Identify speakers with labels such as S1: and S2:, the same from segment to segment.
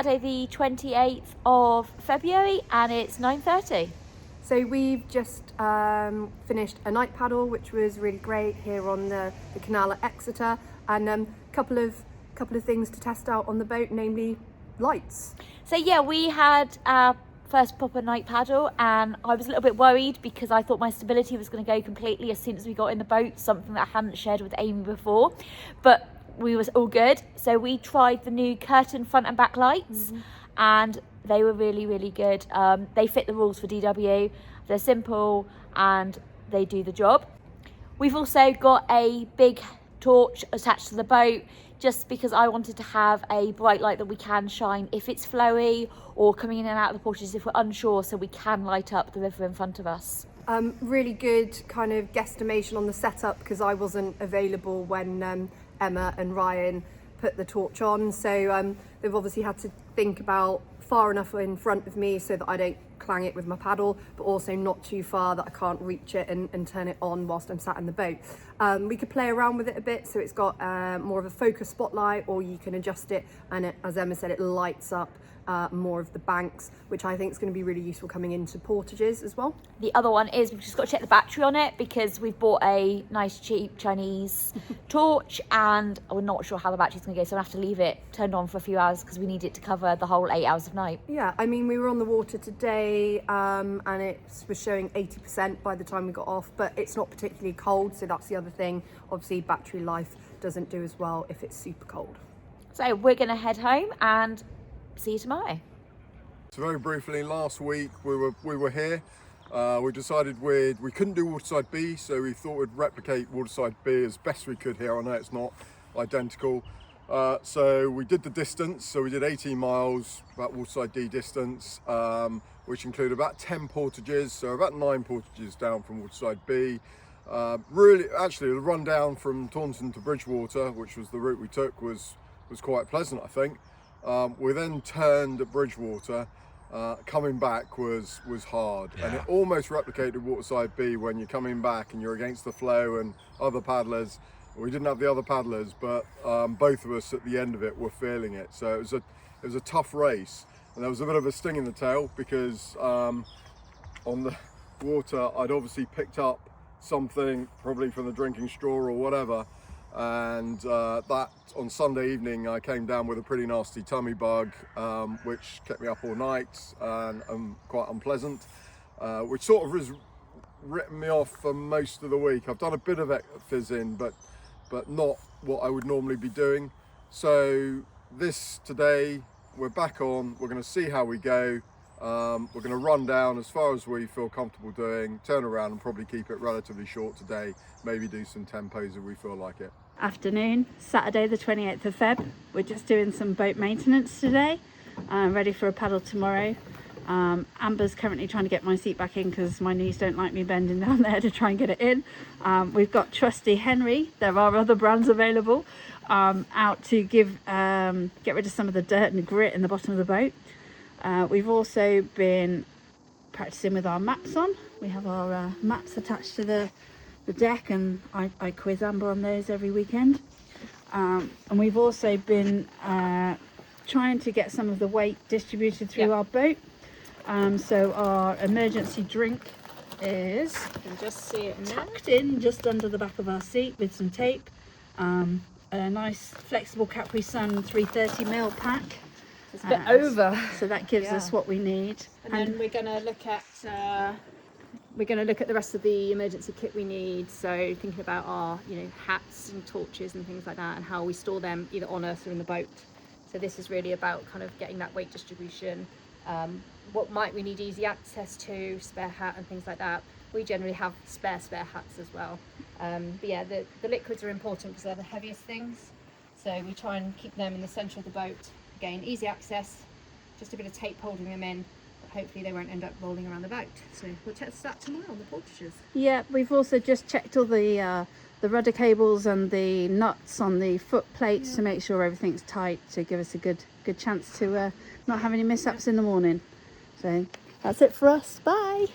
S1: Saturday the 28th of February and it's 9:30.
S2: So we've just finished a night paddle, which was really great here on the canal at Exeter, and a couple of things to test out on the boat, namely lights.
S1: So yeah, we had our first proper night paddle and I was a little bit worried because I thought my stability was going to go completely as soon as we got in the boat, something that I hadn't shared with Amy before, but we was all good. So we tried the new curtain front and back lights and they were really, really good. They fit the rules for DW, they're simple and they do the job. We've also got a big torch attached to the boat just because I wanted to have a bright light that we can shine if it's flowy or coming in and out of the portages if we're unsure, so we can light up the river in front of us.
S2: Really good kind of guesstimation on the setup because I wasn't available when Emma and Ryan put the torch on, so they've obviously had to think about far enough in front of me so that I don't clang it with my paddle, but also not too far that I can't reach it and turn it on whilst I'm sat in the boat. We could play around with it a bit, so it's got more of a focus spotlight, or you can adjust it and it, as Emma said, it lights up more of the banks, which I think is going to be really useful coming into portages as well.
S1: The other one is we've just got to check the battery on it because we've bought a nice cheap Chinese torch and we're not sure how the battery's going to go, so I have to leave it turned on for a few hours because we need it to cover the whole 8 hours of night.
S2: Yeah, I mean, we were on the water today and it was showing 80% by the time we got off, but it's not particularly cold, so that's the other thing. Obviously battery life doesn't do as well if it's super cold.
S1: So we're going to head home and see you tomorrow.
S3: So very briefly, last week we were here. We decided we couldn't do Waterside B, so we thought we'd replicate Waterside B as best we could here. I know it's not identical. So we did the distance, so we did 18 miles, about Waterside D distance, which included about 10 portages, so about 9 portages down from Waterside B. Really, actually, the run down from Taunton to Bridgewater, which was the route we took, was quite pleasant, I think. We then turned at Bridgewater. Coming back was hard, and it almost replicated Waterside B when you're coming back and you're against the flow and other paddlers. We didn't have the other paddlers, but both of us at the end of it were feeling it. So it was a tough race, and there was a bit of a sting in the tail because on the water I'd obviously picked up something, probably from the drinking straw or whatever, and that on Sunday evening I came down with a pretty nasty tummy bug, which kept me up all night and quite unpleasant, which sort of has written me off for most of the week. I've done a bit of phys-in, but not what I would normally be doing. So today we're back on, we're going to see how we go. We're going to run down as far as we feel comfortable doing, turn around and probably keep it relatively short today, maybe do some tempos if we feel like it.
S4: Afternoon, Saturday the 28th of Feb. We're just doing some boat maintenance today, ready for a paddle tomorrow. Amber's currently trying to get my seat back in because my knees don't like me bending down there to try and get it in. We've got trusty Henry, there are other brands available, out to get rid of some of the dirt and grit in the bottom of the boat. We've also been practicing with our maps on. We have our maps attached to the deck, and I quiz Amber on those every weekend. And we've also been trying to get some of the weight distributed through our boat. So our emergency drink is, you can just see it tucked in just under the back of our seat with some tape. A nice flexible Capri Sun 330ml pack.
S5: It's a bit over.
S4: So that gives us what we need.
S5: And then we're going to look at the rest of the emergency kit we need. So thinking about our, hats and torches and things like that, and how we store them either on us or in the boat. So this is really about kind of getting that weight distribution. What might we need easy access to, spare hat and things like that. We generally have spare hats as well. But yeah, the liquids are important because they're the heaviest things. So we try and keep them in the centre of the boat. Again, easy access, just a bit of tape holding them in. Hopefully they won't end up rolling around the boat. So we'll test that tomorrow on the portages.
S4: Yeah, we've also just checked all the rudder cables and the nuts on the foot plates to make sure everything's tight, to give us a good chance to not have any mishaps in the morning. So that's it for us. Bye.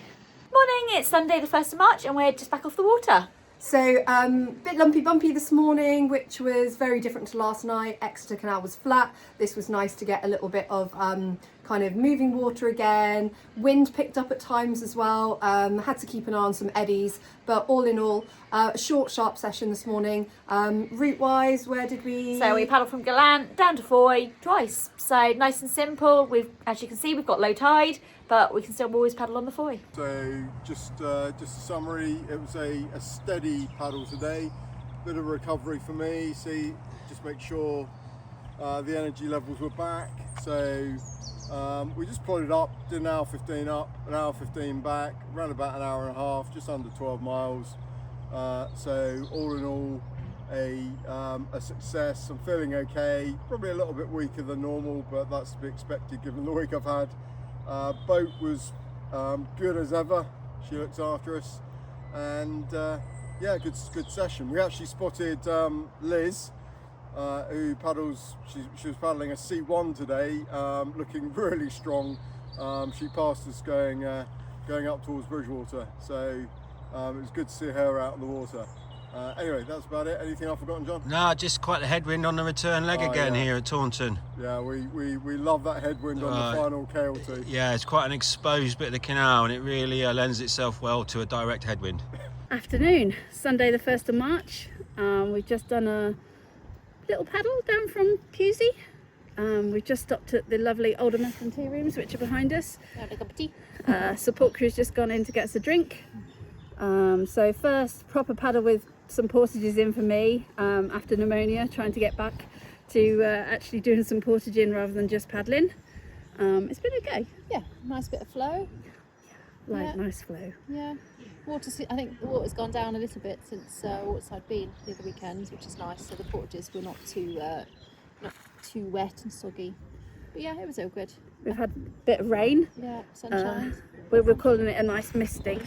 S1: Morning, it's Sunday the 1st of March and we're just back off the water.
S2: So bit lumpy bumpy this morning, which was very different to last night. Exeter Canal was flat. This was nice to get a little bit of kind of moving water again. Wind picked up at times as well. Had to keep an eye on some eddies, but all in all, a short, sharp session this morning. Route-wise, where did we?
S1: So we paddled from Gallant down to Foy twice. So nice and simple. As you can see, we've got low tide, but we can still always paddle on the Foy.
S3: So just a summary, it was a steady paddle today, bit of recovery for me, just make sure the energy levels were back. So we just plodded up, did an hour 15 up, an hour 15 back, around about an hour and a half, just under 12 miles. So all in all, a success. I'm feeling okay, probably a little bit weaker than normal, but that's to be expected given the week I've had. Boat was good as ever, she looks after us, and yeah, good session. We actually spotted Liz, who paddles, she was paddling a C1 today, looking really strong. She passed us going up towards Bridgewater, so it was good to see her out in the water. Anyway, that's about it. Anything I've forgotten, John?
S6: No, just quite the headwind on the return leg again here at Taunton.
S3: Yeah, we love that headwind on the final KLT.
S6: Yeah, it's quite an exposed bit of the canal, and it really lends itself well to a direct headwind.
S4: Afternoon, Sunday the 1st of March. We've just done a little paddle down from Pusey. We've just stopped at the lovely Aldermaston tea rooms, which are behind us.
S5: Have a cup of tea.
S4: Support crew's just gone in to get us a drink. So first proper paddle with some portages in for me after pneumonia, trying to get back to actually doing some portaging rather than just paddling. It's been okay.
S5: Yeah, nice bit of flow.
S4: Nice flow.
S5: Yeah. I think the water's gone down a little bit since Waterside B the other weekends, which is nice. So the portages were not too wet and soggy. But yeah, it was all good.
S4: We've had a bit of rain.
S5: Yeah, sunshine.
S4: We're calling it a nice misting.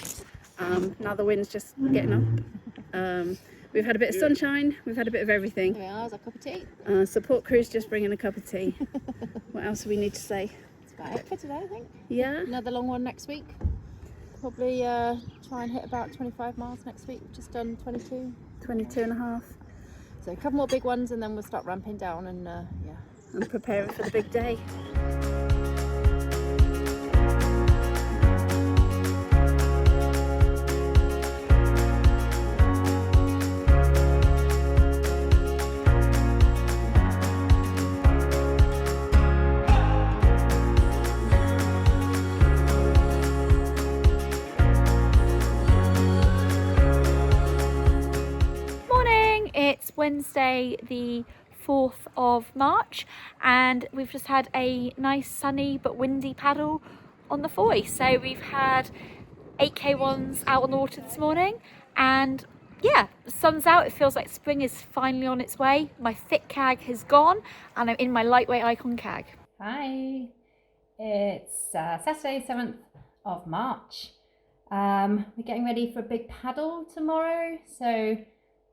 S4: Now the wind's just getting up. We've had a bit of sunshine, we've had a bit of everything.
S5: There we are, there's a cup of tea.
S4: Support crew's just bringing a cup of tea. What else do we need to say?
S5: That's about it for today, I think.
S4: Yeah.
S5: Another long one next week. Probably try and hit about 25 miles next week. We've just done 22.
S4: 22 and a half.
S5: So a couple more big ones and then we'll start ramping down and yeah.
S4: And preparing for the big day.
S1: It's Wednesday the 4th of March and we've just had a nice sunny but windy paddle on the Foy. So we've had 8k ones out on the water this morning and yeah, the sun's out, it feels like spring is finally on its way. My thick cag has gone and I'm in my lightweight icon cag.
S7: Hi, it's Saturday 7th of March. We're getting ready for a big paddle tomorrow, so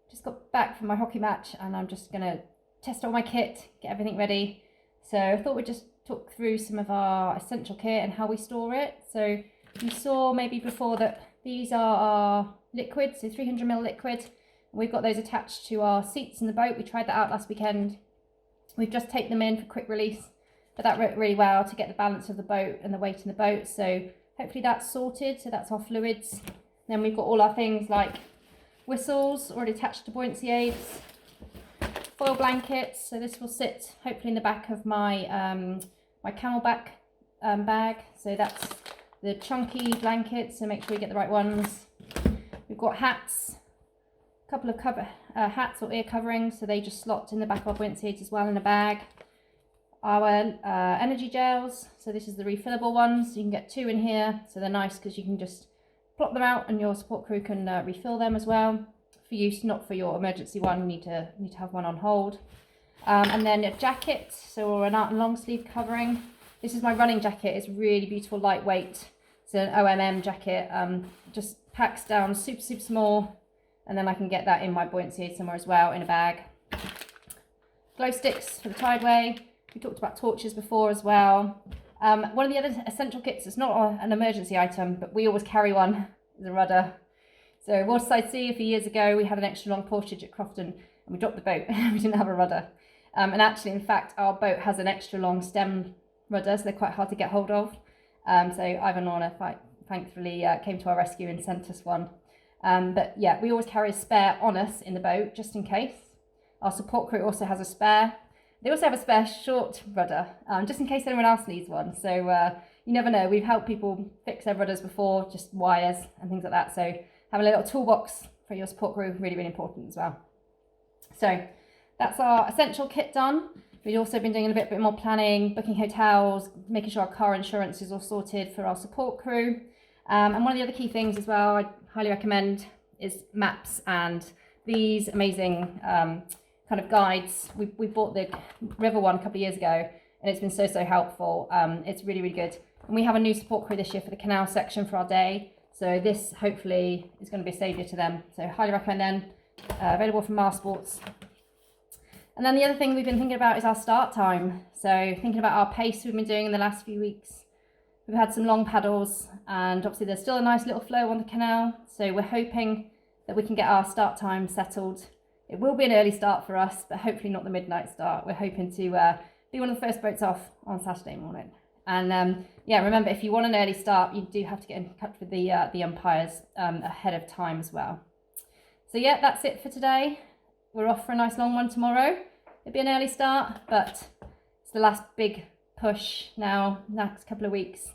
S7: just got back from my hockey match and I'm just gonna test all my kit, get everything ready. So I thought we'd just talk through some of our essential kit and how we store it. So you saw maybe before that these are our liquids, so 300ml liquid. We've got those attached to our seats in the boat. We tried that out last weekend. We've just taken them in for quick release, but that worked really well to get the balance of the boat and the weight in the boat. So hopefully that's sorted. So that's our fluids. Then we've got all our things like whistles already attached to buoyancy aids, foil blankets, so this will sit hopefully in the back of my my camelback bag, so that's the chunky blankets, so make sure you get the right ones. We've got hats, a couple of hats or ear coverings, so they just slot in the back of our buoyancy aids as well in a bag. Our energy gels, so this is the refillable ones, you can get 2 in here, so they're nice because you can just plop them out and your support crew can refill them as well for use, not for your emergency one. You need to have one on hold. And then a jacket, so an out and long sleeve covering. This is my running jacket. It's really beautiful, lightweight. It's an OMM jacket. Just packs down super small, and then I can get that in my buoyancy aid somewhere as well in a bag. Glow sticks for the tideway. We talked about torches before as well. One of the other essential kits, it's not an emergency item, but we always carry one, is a rudder. So Waterside C, a few years ago, we had an extra long portage at Crofton and we dropped the boat. We didn't have a rudder. And actually, in fact, our boat has an extra long stem rudder, so they're quite hard to get hold of. So Ivan Lorna thankfully came to our rescue and sent us one. But yeah, we always carry a spare on us in the boat, just in case. Our support crew also has a spare. They also have a spare short rudder, just in case anyone else needs one. So you never know. We've helped people fix their rudders before, just wires and things like that. So having a little toolbox for your support crew, really, really important as well. So that's our essential kit done. We've also been doing a bit more planning, booking hotels, making sure our car insurance is all sorted for our support crew. And one of the other key things as well, I highly recommend, is maps and these amazing kind of guides. We bought the River one a couple of years ago, and it's been so helpful. It's really, really good. And we have a new support crew this year for the canal section for our day. So this hopefully is going to be a saviour to them. So highly recommend them. Available from Mars Sports. And then the other thing we've been thinking about is our start time. So thinking about our pace we've been doing in the last few weeks. We've had some long paddles, and obviously there's still a nice little flow on the canal. So we're hoping that we can get our start time settled. It will be an early start for us, but hopefully not the midnight start. We're hoping to be one of the first boats off on Saturday morning. And yeah, remember, if you want an early start, you do have to get in touch with the umpires ahead of time as well. So yeah, that's it for today. We're off for a nice long one tomorrow. It'll be an early start, but it's the last big push now, next couple of weeks,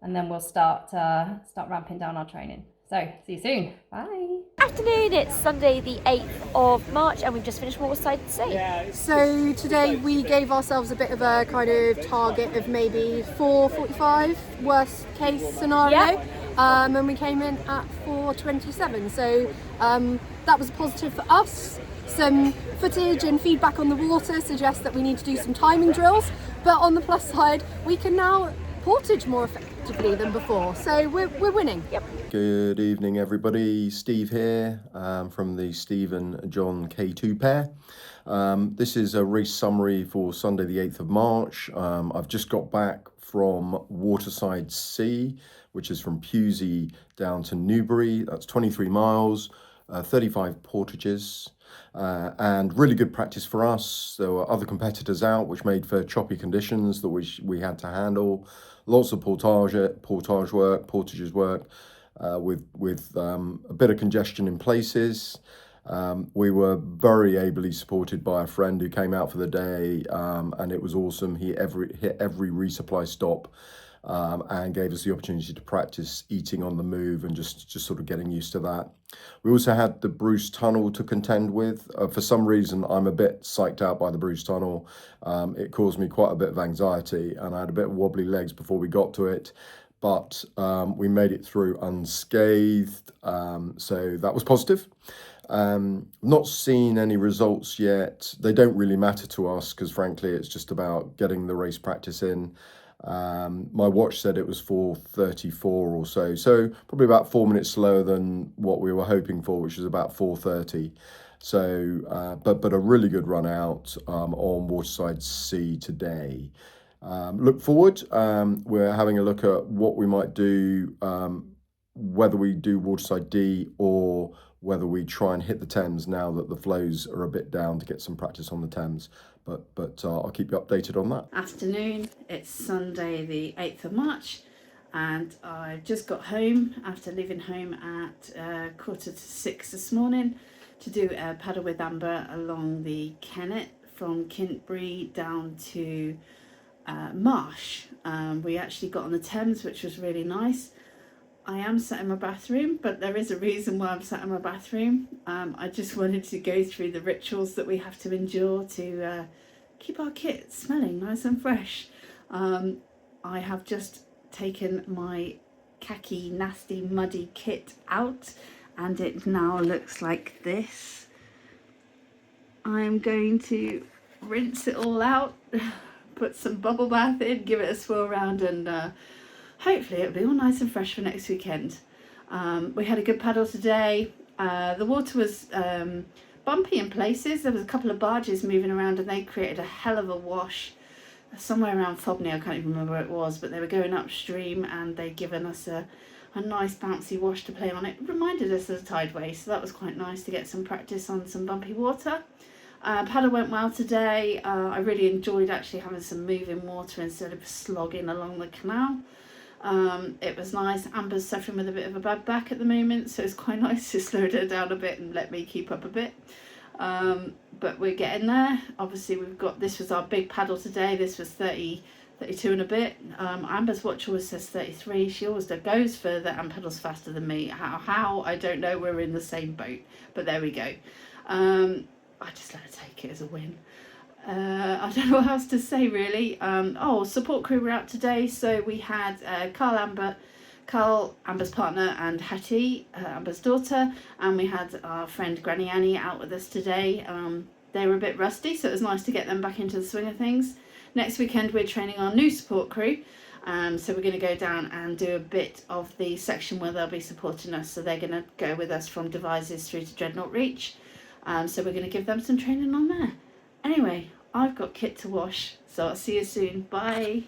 S7: and then we'll start ramping down our training. So see you soon. Bye.
S1: Afternoon, it's Sunday the 8th of March and we've just finished Waterside C.
S2: So today we gave ourselves a bit of a kind of target of maybe 4:45, worst case scenario.
S1: Yeah.
S2: And we came in at 4:27. So that was positive for us. Some footage and feedback on the water suggests that we need to do some timing drills, but on the plus side, we can now portage more effectively than before. So we're winning. Yep.
S3: Good evening, everybody. Steve here from the Steve and John K2 pair. This is a race summary for Sunday the 8th of March. I've just got back from Waterside C, which is from Pewsey down to Newbury. That's 23 miles, 35 portages. And really good practice for us. There were other competitors out, which made for choppy conditions that we had to handle. Lots of portages work, with a bit of congestion in places. We were very ably supported by a friend who came out for the day, and it was awesome. He hit every resupply stop. And gave us the opportunity to practice eating on the move and just sort of getting used to that. We also had the Bruce Tunnel to contend with. For some reason, I'm a bit psyched out by the Bruce Tunnel. It caused me quite a bit of anxiety, and I had a bit of wobbly legs before we got to it. But we made it through unscathed, so that was positive. Not seen any results yet. They don't really matter to us because frankly, it's just about getting the race practice in. My watch said it was 4:34 or so probably about 4 minutes slower than what we were hoping for, which was about 4:30. So, but a really good run out on Waterside C today. Look forward. We're having a look at what we might do, whether we do Waterside D or whether we try and hit the Thames now that the flows are a bit down to get some practice on the Thames. But I'll keep you updated on that.
S4: Afternoon, it's Sunday the 8th of March, and I've just got home after leaving home at 5:45 this morning to do a paddle with Amber along the Canoe from Kintbury down to Marsh. We actually got on the Thames, which was really nice. I am sat in my bathroom, but there is a reason why I'm sat in my bathroom. I just wanted to go through the rituals that we have to endure to keep our kit smelling nice and fresh. I have just taken my khaki, nasty, muddy kit out, and it now looks like this. I'm going to rinse it all out, put some bubble bath in, give it a swirl around, and hopefully it'll be all nice and fresh for next weekend. We had a good paddle today. The water was bumpy in places. There was a couple of barges moving around and they created a hell of a wash somewhere around Fobney. I can't even remember where it was, but they were going upstream and they'd given us a a nice bouncy wash to play on. It reminded us of the tideway, so that was quite nice to get some practice on some bumpy water. Paddle went well today. I really enjoyed actually having some moving water instead of slogging along the canal. It was nice. Amber's suffering with a bit of a bad back at the moment, so it's quite nice to slow her down a bit and let me keep up a bit. But we're getting there. Obviously we've got, this was our big paddle today. This was 32 and a bit. Amber's watch always says 33. She always goes further and pedals faster than me. How I don't know. We're in the same boat, but there we go. I just let her take it as a win. I don't know what else to say really. Support crew were out today, so we had Carl, Amber's partner, and Hattie, Amber's daughter, and we had our friend Granny Annie out with us today. They were a bit rusty, so it was nice to get them back into the swing of things. Next weekend we're training our new support crew, so we're going to go down and do a bit of the section where they'll be supporting us, so they're going to go with us from Devizes through to Dreadnought Reach, so we're going to give them some training on there. Anyway, I've got kit to wash, so I'll see you soon. Bye.